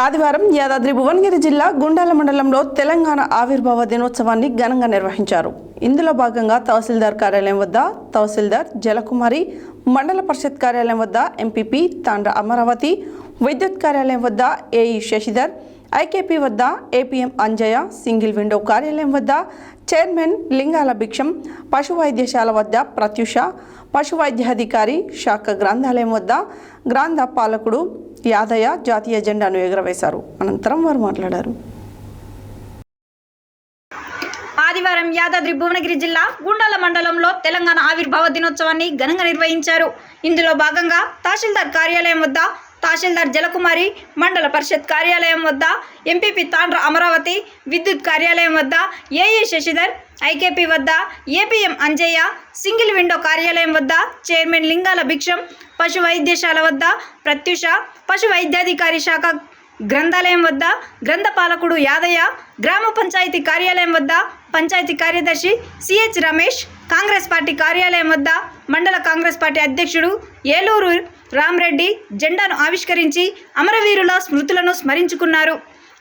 ఆదివారం యాదాద్రి భువనగిరి జిల్లా గుండాల మండలంలో తెలంగాణ ఆవిర్భావ దినోత్సవాన్ని ఘనంగా నిర్వహించారు. ఇందులో భాగంగా తహసీల్దార్ కార్యాలయం వద్ద తహసీల్దార్ జలకుమారి, మండల పరిషత్ కార్యాలయం వద్ద ఎంపీపీ తాండ్ర అమరావతి, విద్యుత్ కార్యాలయం వద్ద ఏఈ శశిధర్, ఐకేపీ వద్ద ఏపీఎం అంజయ్య, సింగిల్ విండో కార్యాలయం వద్ద చైర్మన్ లింగాల భిక్షం, పశు వైద్యశాల వద్ద ప్రత్యూష, పశు వైద్యాధికారి, శాఖ గ్రంథాలయం వద్ద గ్రంథ పాలకుడు యాదయ్య జాతీయ జెండాను ఎగురవేశారు. అనంతరం వారు మాట్లాడారు. ఆదివారం యాదాద్రి భువనగిరి జిల్లా గుండాల మండలంలో తెలంగాణ ఆవిర్భావ దినోత్సవాన్ని ఘనంగా నిర్వహించారు. ఇందులో భాగంగా తహసీల్దార్ కార్యాలయం వద్ద తహసీల్దార్ జలకుమారి, మండల పరిషత్ కార్యాలయం వద్ద ఎంపీపీ తాండ్ర అమరావతి, విద్యుత్ కార్యాలయం వద్ద ఏఈ శశిధర్, ఐకేపీ వద్ద ఏపీఎం అంజయ్య, సింగిల్ విండో కార్యాలయం వద్ద చైర్మన్ లింగాల భిక్షం, పశు వైద్యశాల వద్ద ప్రత్యూష, పశు వైద్యాధికారి, శాఖ గ్రంథాలయం వద్ద గ్రంథ పాలకుడు యాదయ్య, గ్రామ పంచాయతీ కార్యాలయం వద్ద పంచాయతీ కార్యదర్శి సిహెచ్ రమేష్, కాంగ్రెస్ పార్టీ కార్యాలయం వద్ద మండల కాంగ్రెస్ పార్టీ అధ్యక్షుడు ఏలూరు రామరెడ్డి జెండాను ఆవిష్కరించి అమరవీరుల స్మృతులను స్మరించుకున్నారు.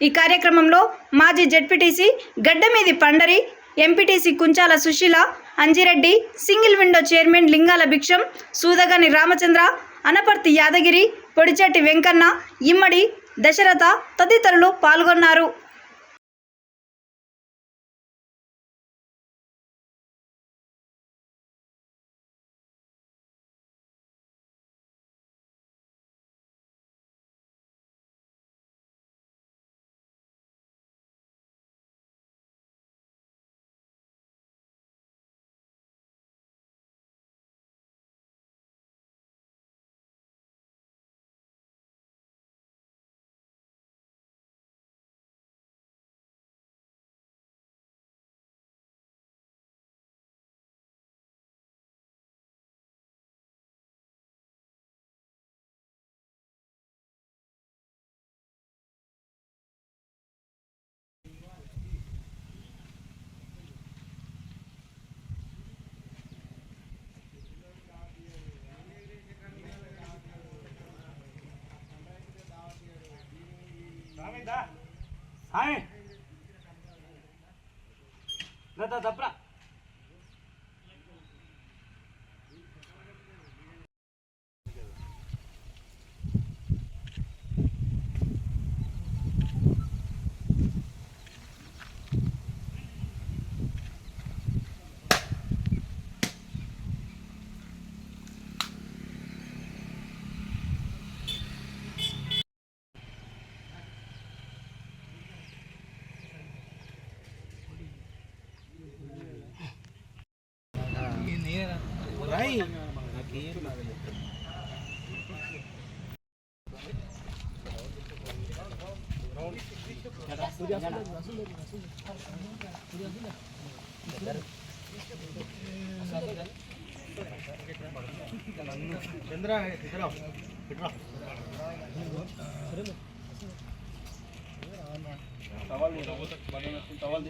ఈ కార్యక్రమంలో మాజీ ZPTC Gaddamidi Pandari, MPTC Kunchala Sushila, Anjireddy, single window chairman Lingala Bhiksham, Sudagani Ramachandra, Anaparthi Yadagiri, Podichetti Venkanna, Immadi Dasharatha తదితరులు పాల్గొన్నారు. తప్పరా చంద్ర సవాల్